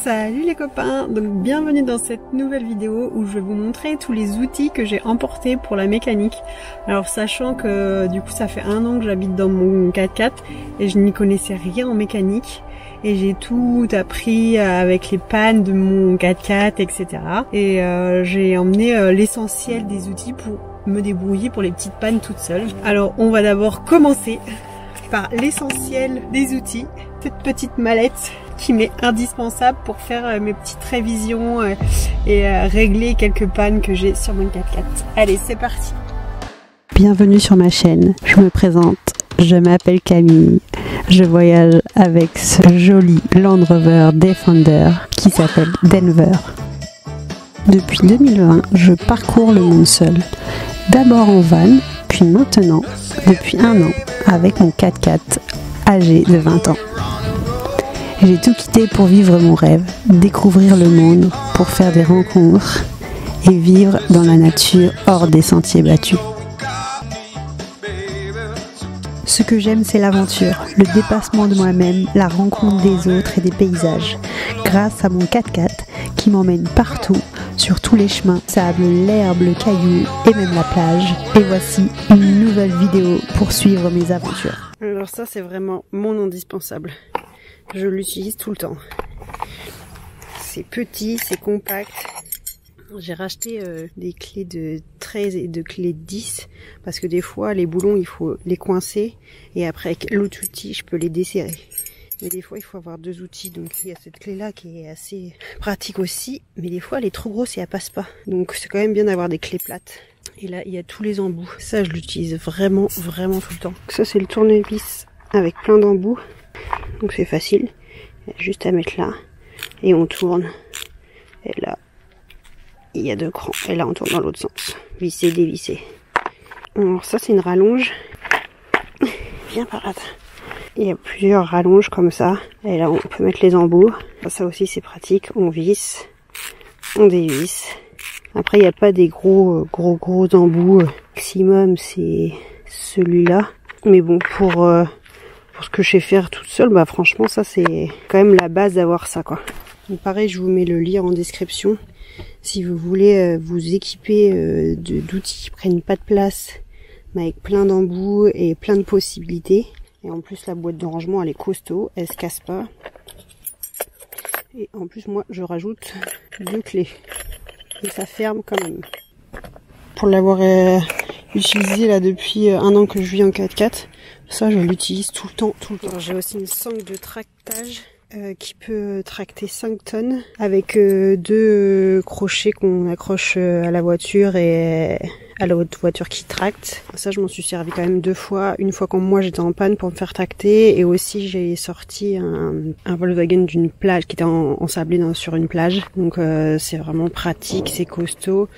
Salut les copains, donc bienvenue dans cette nouvelle vidéo où je vais vous montrer tous les outils que j'ai emportés pour la mécanique. Alors sachant que du coup ça fait 1 an que j'habite dans mon 4x4 et je n'y connaissais rien en mécanique et j'ai tout appris avec les pannes de mon 4x4 etc. Et j'ai emmené l'essentiel des outils pour me débrouiller pour les petites pannes toute seule. Alors on va d'abord commencer par l'essentiel des outils, cette petite mallette qui m'est indispensable pour faire mes petites révisions et régler quelques pannes que j'ai sur mon 4x4. Allez, c'est parti. Bienvenue sur ma chaîne, je me présente, je m'appelle Camille, je voyage avec ce joli Land Rover Defender qui s'appelle Denver. Depuis 2020, je parcours le monde seul, d'abord en van, puis maintenant, depuis 1 an, avec mon 4x4 âgé de 20 ans. J'ai tout quitté pour vivre mon rêve, découvrir le monde, pour faire des rencontres et vivre dans la nature hors des sentiers battus. Ce que j'aime, c'est l'aventure, le dépassement de moi-même, la rencontre des autres et des paysages. Grâce à mon 4x4 qui m'emmène partout, sur tous les chemins, sable, l'herbe, le caillou et même la plage. Et voici une nouvelle vidéo pour suivre mes aventures. Alors ça, c'est vraiment mon indispensable. Je l'utilise tout le temps. C'est petit, c'est compact. J'ai racheté des clés de 13 et de clés de 10 parce que des fois les boulons il faut les coincer et après avec l'autre outil je peux les desserrer. Mais des fois il faut avoir 2 outils, donc il y a cette clé là qui est assez pratique aussi, mais des fois elle est trop grosse et elle passe pas. Donc c'est quand même bien d'avoir des clés plates. Et là il y a tous les embouts. Ça je l'utilise vraiment tout le temps. Ça c'est le tournevis avec plein d'embouts. Donc c'est facile, juste à mettre là et on tourne. Et là il y a 2 crans et là on tourne dans l'autre sens, visser, dévisser. Alors ça c'est une rallonge, viens par là. Il y a plusieurs rallonges comme ça et là on peut mettre les embouts. Ça aussi c'est pratique, on visse, on dévisse. Après il n'y a pas des gros embouts, maximum c'est celui-là, mais bon pour ce que je sais faire toute seule, bah franchement ça c'est quand même la base d'avoir ça quoi. Donc pareil, je vous mets le lien en description si vous voulez vous équiper d'outils qui prennent pas de place mais avec plein d'embouts et plein de possibilités. Et en plus la boîte de rangement elle est costaud, elle se casse pas. Et en plus moi je rajoute 2 clés et ça ferme quand même. Pour l'avoir utilisé là depuis 1 an que je vis en 4x4, ça je l'utilise tout le temps. J'ai aussi une sangle de tractage qui peut tracter 5 tonnes avec 2 crochets qu'on accroche à la voiture et à la voiture qui tracte. Ça je m'en suis servi quand même 2 fois. Une fois quand moi j'étais en panne pour me faire tracter, et aussi j'ai sorti un Volkswagen d'une plage qui était ensablé sur une plage. Donc c'est vraiment pratique, c'est costaud.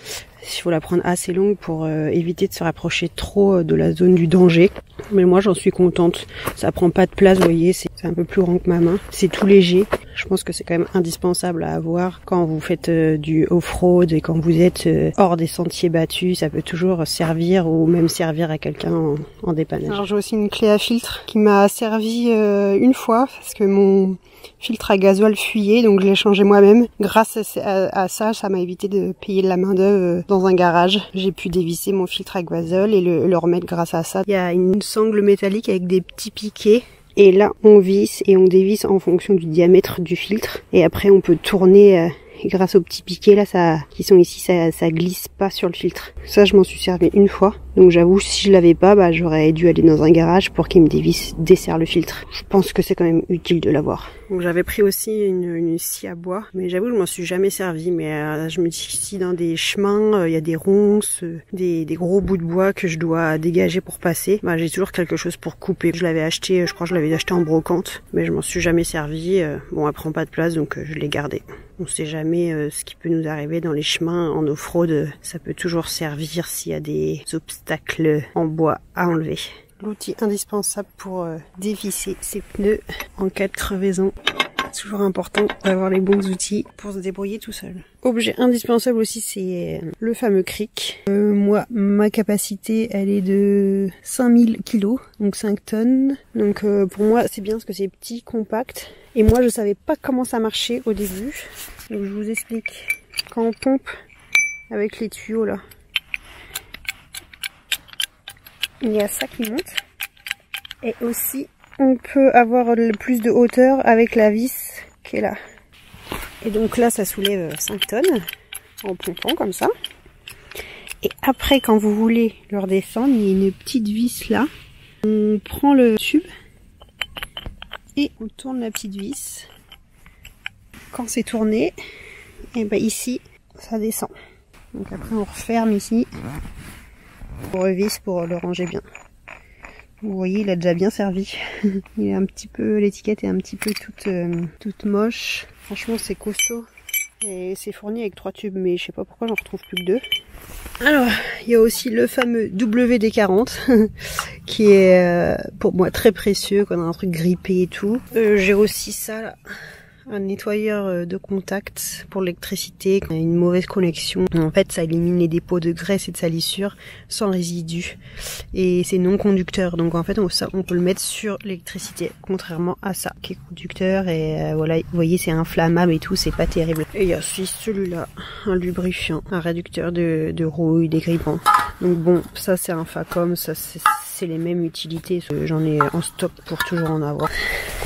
Il faut la prendre assez longue pour éviter de se rapprocher trop de la zone du danger. Mais moi j'en suis contente. Ça prend pas de place, vous voyez, c'est un peu plus grand que ma main. C'est tout léger. Je pense que c'est quand même indispensable à avoir quand vous faites du off-road et quand vous êtes hors des sentiers battus. Ça peut toujours servir ou même servir à quelqu'un en dépannage. Alors j'ai aussi une clé à filtre qui m'a servi une fois parce que mon filtre à gasoil fuyait, donc je l'ai changé moi-même. Grâce à ça, ça m'a évité de payer de la main d'œuvre dans un garage. J'ai pu dévisser mon filtre à gasoil et le remettre grâce à ça. Il y a une sangle métallique avec des petits piquets. Et là, on visse et on dévisse en fonction du diamètre du filtre. Et après, on peut tourner grâce aux petits piquets là qui sont ici, ça glisse pas sur le filtre. Ça, je m'en suis servi une fois. Donc j'avoue, si je l'avais pas, bah j'aurais dû aller dans un garage pour qu'il me desserre le filtre. Je pense que c'est quand même utile de l'avoir. Donc j'avais pris aussi une scie à bois, mais j'avoue, je m'en suis jamais servi. Mais je me dis que si dans des chemins, il y a des ronces, des gros bouts de bois que je dois dégager pour passer, bah j'ai toujours quelque chose pour couper. Je l'avais acheté, je crois que je l'avais acheté en brocante, mais je m'en suis jamais servi. Bon, elle prend pas de place, donc je l'ai gardé. On sait jamais ce qui peut nous arriver dans les chemins en off-road. Ça peut toujours servir s'il y a des obstacles en bois à enlever. L'outil indispensable pour dévisser ses pneus en cas de crevaison, Toujours important d'avoir les bons outils pour se débrouiller tout seul. Objet indispensable aussi, c'est le fameux cric. Moi, ma capacité, elle est de 5000 kg, donc 5 tonnes. Donc pour moi, c'est bien parce que c'est petit, compact. Et moi, je savais pas comment ça marchait au début. Donc je vous explique. Quand on pompe avec les tuyaux là, il y a ça qui monte. Et aussi, on peut avoir le plus de hauteur avec la vis qui est là. Et donc là, ça soulève 5 tonnes en pompant comme ça. Et après, quand vous voulez le redescendre, il y a une petite vis là. On prend le tube et on tourne la petite vis. Quand c'est tourné, et ben ici, ça descend. Donc après, on referme ici. On revisse pour le ranger bien. Vous voyez, il a déjà bien servi. Il est un petit peu, l'étiquette est un petit peu toute moche. Franchement, c'est costaud. Et c'est fourni avec 3 tubes, mais je sais pas pourquoi j'en retrouve plus que 2. Alors, il y a aussi le fameux WD-40 qui est pour moi très précieux quand on a un truc grippé et tout. J'ai aussi ça là. Un nettoyeur de contact pour l'électricité quand il y a une mauvaise connexion. En fait, ça élimine les dépôts de graisse et de salissure sans résidus. Et c'est non conducteur. Donc en fait, on peut le mettre sur l'électricité, contrairement à ça, qui est conducteur. Et voilà, vous voyez, c'est inflammable et tout, c'est pas terrible. Et il y a aussi celui-là, un lubrifiant, un réducteur de rouille, des grippants. Donc bon, ça c'est un Facom, ça c'est les mêmes utilités. J'en ai en stock pour toujours en avoir.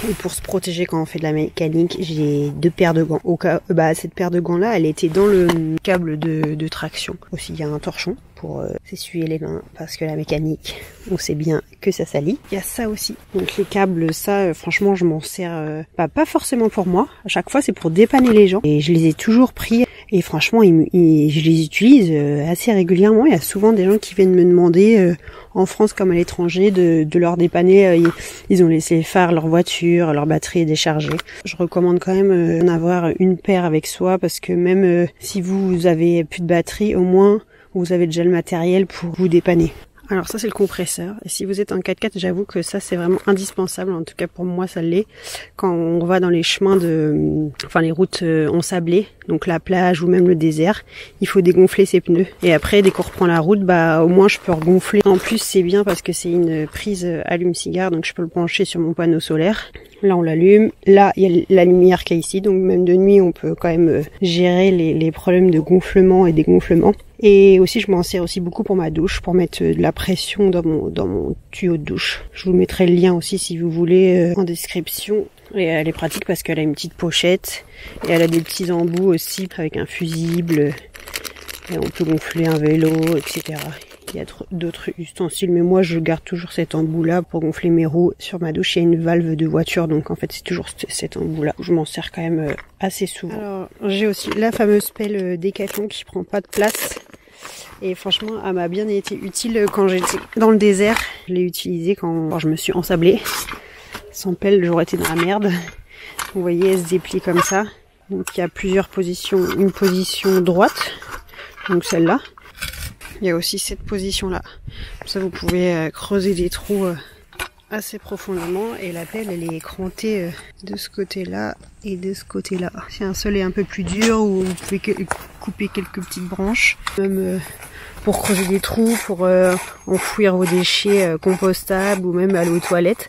Et pour se protéger quand on fait de la mécanique, j'ai 2 paires de gants. Au cas, cette paire de gants là, elle était dans le câble de traction. Aussi, il y a un torchon pour s'essuyer les mains parce que la mécanique, on sait bien que ça salit. Il y a ça aussi. Donc les câbles, ça, franchement, je m'en sers pas forcément pour moi. À chaque fois, c'est pour dépanner les gens. Et je les ai toujours pris. Et franchement, je les utilise assez régulièrement. Il y a souvent des gens qui viennent me demander, en France comme à l'étranger, de leur dépanner. Ils ont laissé faire leur voiture, leur batterie est déchargée. Je recommande quand même d'en avoir une paire avec soi parce que même si vous avez plus de batterie, au moins vous avez déjà le matériel pour vous dépanner. Alors ça c'est le compresseur, et si vous êtes en 4x4, j'avoue que ça c'est vraiment indispensable, en tout cas pour moi ça l'est, quand on va dans les chemins les routes ensablées, donc la plage ou même le désert, il faut dégonfler ses pneus, et après dès qu'on reprend la route, au moins je peux regonfler. En plus c'est bien parce que c'est une prise allume-cigare, donc je peux le brancher sur mon panneau solaire. Là on l'allume, là il y a la lumière qui est ici, donc même de nuit on peut quand même gérer les problèmes de gonflement et dégonflement. Et aussi je m'en sers aussi beaucoup pour ma douche, pour mettre de la pression dans mon tuyau de douche. Je vous mettrai le lien aussi si vous voulez en description. Et elle est pratique parce qu'elle a une petite pochette et elle a des petits embouts aussi avec un fusible. Et on peut gonfler un vélo, etc. Il y a d'autres ustensiles, mais moi je garde toujours cet embout là pour gonfler mes roues. Sur ma douche il y a une valve de voiture, donc en fait c'est toujours cet embout là. Je m'en sers quand même assez souvent. Alors j'ai aussi la fameuse pelle Décathlon qui prend pas de place. Et franchement elle m'a bien été utile quand j'étais dans le désert. Je l'ai utilisée quand je me suis ensablée. Sans pelle j'aurais été dans la merde. Vous voyez, elle se déplie comme ça. Donc il y a plusieurs positions. Une position droite, donc celle-là. Il y a aussi cette position-là. Comme ça, vous pouvez creuser des trous assez profondément. Et la pelle, elle est écrantée de ce côté-là et de ce côté-là. Si un sol est un peu plus dur, ou vous pouvez couper quelques petites branches. Même pour creuser des trous, pour enfouir vos déchets compostables ou même aller aux toilettes.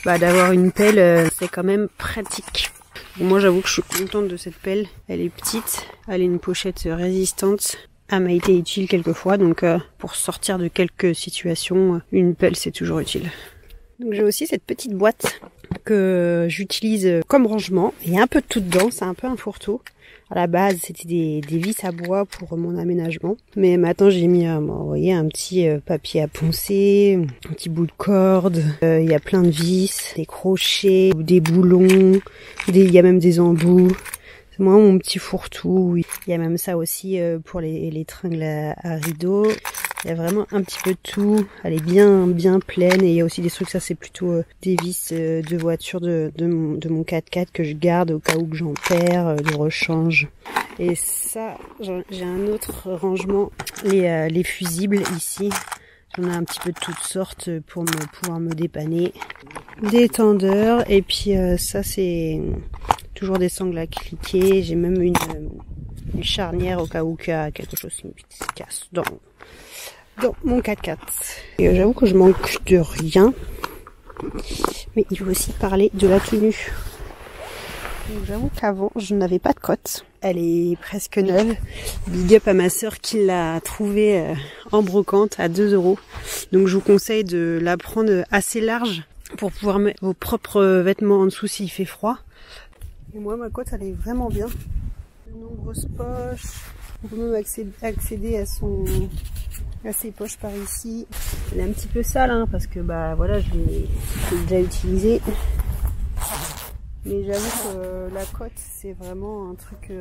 D'avoir une pelle, c'est quand même pratique. Moi, j'avoue que je suis contente de cette pelle. Elle est petite, elle a une pochette résistante. Elle m'a été utile quelquefois, donc pour sortir de quelques situations, une pelle c'est toujours utile. Donc j'ai aussi cette petite boîte que j'utilise comme rangement. Il y a un peu de tout dedans, c'est un peu un fourre-tout. À la base c'était des vis à bois pour mon aménagement, mais maintenant j'ai mis vous voyez, un petit papier à poncer, un petit bout de corde, il y a plein de vis, des crochets, des boulons, il y a même des embouts. C'est moi mon petit fourre-tout. Il y a même ça aussi pour les tringles à rideaux. Il y a vraiment un petit peu de tout. Elle est bien pleine. Et il y a aussi des trucs, ça c'est plutôt des vis de voiture de mon 4x4 que je garde au cas où que j'en perds, de rechange. Et ça, j'ai un autre rangement, les fusibles ici. J'en ai un petit peu de toutes sortes pour pouvoir me dépanner. Des tendeurs, et puis ça c'est toujours des sangles à cliquer. J'ai même une charnière au cas où il y a quelque chose qui se casse dans mon 4x4. Et j'avoue que je manque de rien. Mais il faut aussi parler de la tenue. J'avoue qu'avant, je n'avais pas de cotte. Elle est presque neuve. Big up à ma sœur qui l'a trouvée en brocante à 2 €. Donc je vous conseille de la prendre assez large pour pouvoir mettre vos propres vêtements en dessous s'il fait froid. Et moi, ma cotte, elle est vraiment bien. De nombreuses poches. On peut même accéder à ses poches par ici. Elle est un petit peu sale, hein, parce que bah voilà, je l'ai déjà utilisée. Mais j'avoue que la cotte, c'est vraiment un truc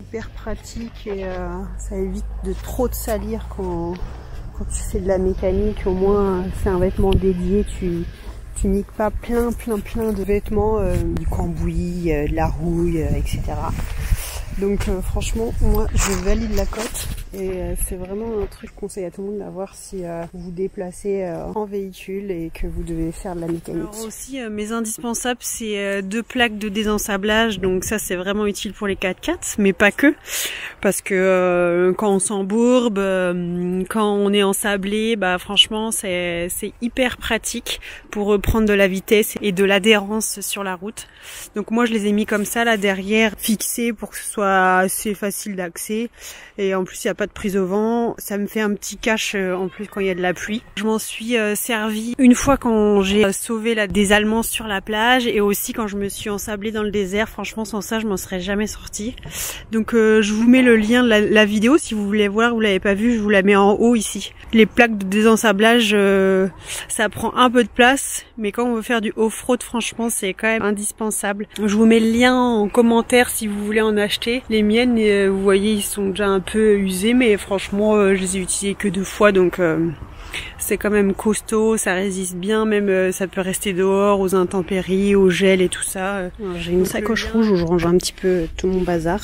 hyper pratique et ça évite de trop te salir quand tu fais de la mécanique. Au moins, c'est un vêtement dédié, tu niques pas plein de vêtements, du cambouis, de la rouille, etc. Donc franchement, moi je valide la cotte et c'est vraiment un truc que je conseille à tout le monde d'avoir si vous vous déplacez en véhicule et que vous devez faire de la mécanique. Alors aussi mes indispensables, c'est 2 plaques de désensablage, donc ça c'est vraiment utile pour les 4x4, mais pas que, parce que quand on s'embourbe, quand on est ensablé, bah franchement c'est hyper pratique pour reprendre de la vitesse et de l'adhérence sur la route. Donc moi je les ai mis comme ça là derrière, fixés pour que ce soit assez facile d'accès, et en plus il n'y a pas de prise au vent, ça me fait un petit cache en plus quand il y a de la pluie. Je m'en suis servi une fois quand j'ai sauvé des Allemands sur la plage, et aussi quand je me suis ensablée dans le désert. Franchement sans ça je m'en serais jamais sortie. Donc je vous mets le lien de la vidéo si vous voulez voir, vous l'avez pas vu, je vous la mets en haut ici. Les plaques de désensablage, ça prend un peu de place, mais quand on veut faire du off-road, franchement c'est quand même indispensable. Je vous mets le lien en commentaire si vous voulez en acheter. Les miennes, vous voyez, ils sont déjà un peu usés, mais franchement je les ai utilisés que 2 fois, donc c'est quand même costaud, ça résiste bien, même ça peut rester dehors aux intempéries, au gel et tout ça. J'ai une sacoche rouge où je range un petit peu tout mon bazar.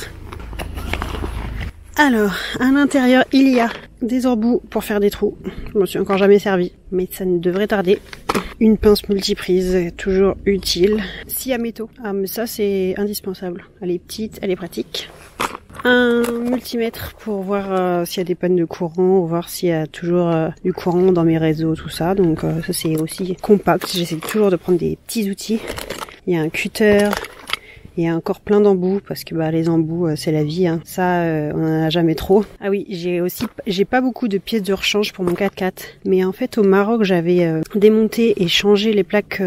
Alors, à l'intérieur, il y a des embouts pour faire des trous. Je m'en suis encore jamais servi, mais ça ne devrait tarder. Une pince multiprise, toujours utile. Scie à métaux. Ah, mais ça, c'est indispensable. Elle est petite, elle est pratique. Un multimètre pour voir s'il y a des pannes de courant, voir s'il y a toujours du courant dans mes réseaux, tout ça. Donc ça, c'est aussi compact. J'essaie toujours de prendre des petits outils. Il y a un cutter. Il y a encore plein d'embouts parce que bah les embouts c'est la vie, hein. Ça on en a jamais trop. Ah oui, j'ai pas beaucoup de pièces de rechange pour mon 4x4, mais en fait au Maroc j'avais démonté et changé les plaques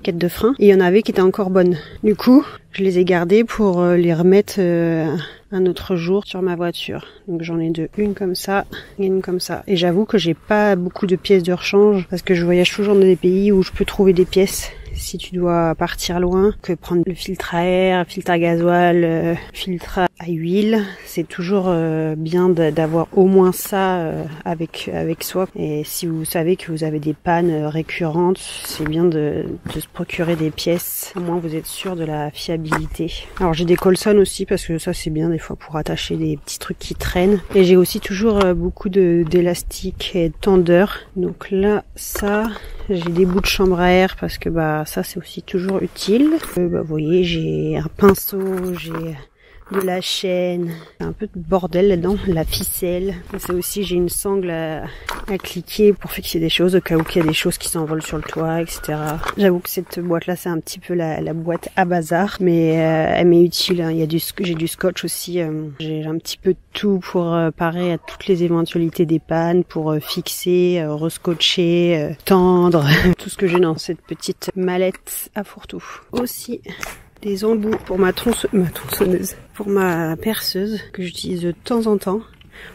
quête de frein, et il y en avait qui étaient encore bonnes. Du coup je les ai gardées pour les remettre un autre jour sur ma voiture. Donc j'en ai deux, une comme ça et une comme ça. Et j'avoue que j'ai pas beaucoup de pièces de rechange parce que je voyage toujours dans des pays où je peux trouver des pièces si tu dois partir loin, que prendre le filtre à air, filtre à gasoil, filtre à huile. C'est toujours bien d'avoir au moins ça avec soi. Et si vous savez que vous avez des pannes récurrentes, c'est bien de se procurer des pièces. Au moins vous êtes sûr de la fiabilité. Alors j'ai des Colson aussi parce que ça c'est bien des fois pour attacher des petits trucs qui traînent. Et j'ai aussi toujours beaucoup d'élastiques et de tendeurs. Donc là ça, j'ai des bouts de chambre à air parce que bah ça c'est aussi toujours utile. Vous voyez, j'ai un pinceau, j'ai de la chaîne, un peu de bordel là-dedans, la ficelle. C'est aussi, j'ai une sangle à cliquer pour fixer des choses au cas où il y a des choses qui s'envolent sur le toit, etc. J'avoue que cette boîte-là, c'est un petit peu la boîte à bazar, mais elle m'est utile. Hein. J'ai du scotch aussi. J'ai un petit peu de tout pour parer à toutes les éventualités des pannes, pour fixer, rescotcher, tendre, tout ce que j'ai dans cette petite mallette à fourre-tout. Aussi des embouts pour ma tronçonneuse, pour ma perceuse que j'utilise de temps en temps.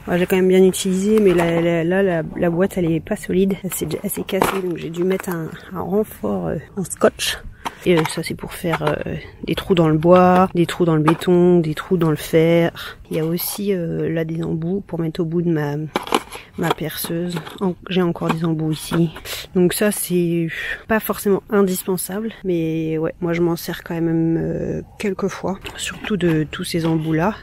Ouais, j'ai quand même bien utilisé, mais la boîte elle est pas solide, elle s'est cassée, donc j'ai dû mettre un renfort en scotch. Et ça c'est pour faire des trous dans le bois, des trous dans le béton, des trous dans le fer. Il y a aussi là des embouts pour mettre au bout de ma perceuse. J'ai encore des embouts ici. Donc ça c'est pas forcément indispensable, mais ouais, moi je m'en sers quand même quelques fois, surtout de tous ces embouts là.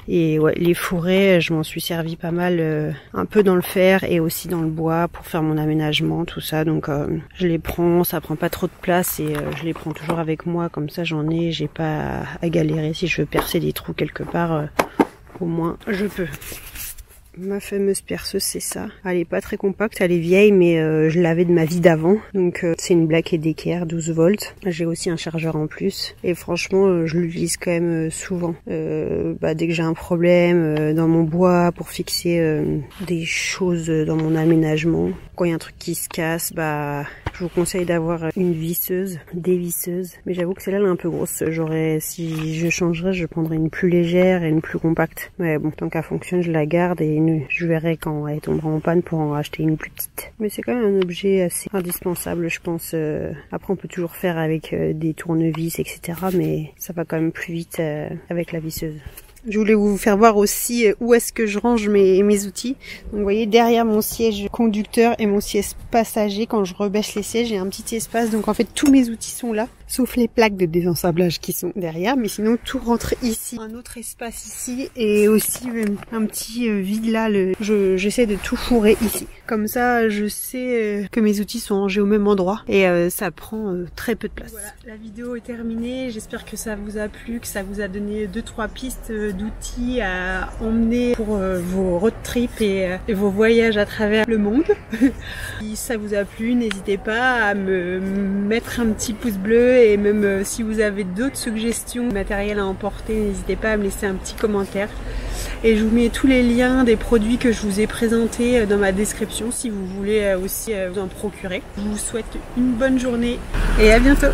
Et ouais, les fourrés, je m'en suis servi pas mal, un peu dans le fer et aussi dans le bois pour faire mon aménagement, tout ça. Donc je les prends, ça prend pas trop de place et je les prends toujours avec moi. Comme ça j'en ai, j'ai pas à galérer si je veux percer des trous quelque part. Au moins je peux. Ma fameuse perceuse, c'est ça. Elle est pas très compacte, elle est vieille, mais je l'avais de ma vie d'avant. Donc c'est une Black & Decker 12 volts. J'ai aussi un chargeur en plus. Et franchement, je l'utilise quand même souvent. Dès que j'ai un problème dans mon bois pour fixer des choses dans mon aménagement. Quand il y a un truc qui se casse, je vous conseille d'avoir une visseuse, des visseuses. Mais j'avoue que celle-là, elle est un peu grosse. Si je changerais, je prendrais une plus légère et une plus compacte. Ouais, bon, tant qu'elle fonctionne, je la garde et je verrai quand elle tombera en panne pour en racheter une plus petite. Mais c'est quand même un objet assez indispensable, je pense. Après, on peut toujours faire avec des tournevis, etc. Mais ça va quand même plus vite avec la visseuse. Je voulais vous faire voir aussi où est-ce que je range mes outils. Donc vous voyez, derrière mon siège conducteur et mon siège passager, quand je rebêche les sièges, j'ai un petit espace. Donc en fait, tous mes outils sont là, sauf les plaques de désensablage qui sont derrière. Mais sinon, tout rentre ici. Un autre espace ici et aussi un petit vide là. J'essaie de tout fourrer ici. Comme ça, je sais que mes outils sont rangés au même endroit et ça prend très peu de place. Voilà, la vidéo est terminée. J'espère que ça vous a plu, que ça vous a donné 2-3 pistes d'outils à emmener pour vos road trips et vos voyages à travers le monde. Si ça vous a plu, n'hésitez pas à me mettre un petit pouce bleu et même si vous avez d'autres suggestions de matériel à emporter, n'hésitez pas à me laisser un petit commentaire. Et je vous mets tous les liens des produits que je vous ai présentés dans ma description si vous voulez aussi vous en procurer. Je vous souhaite une bonne journée et à bientôt.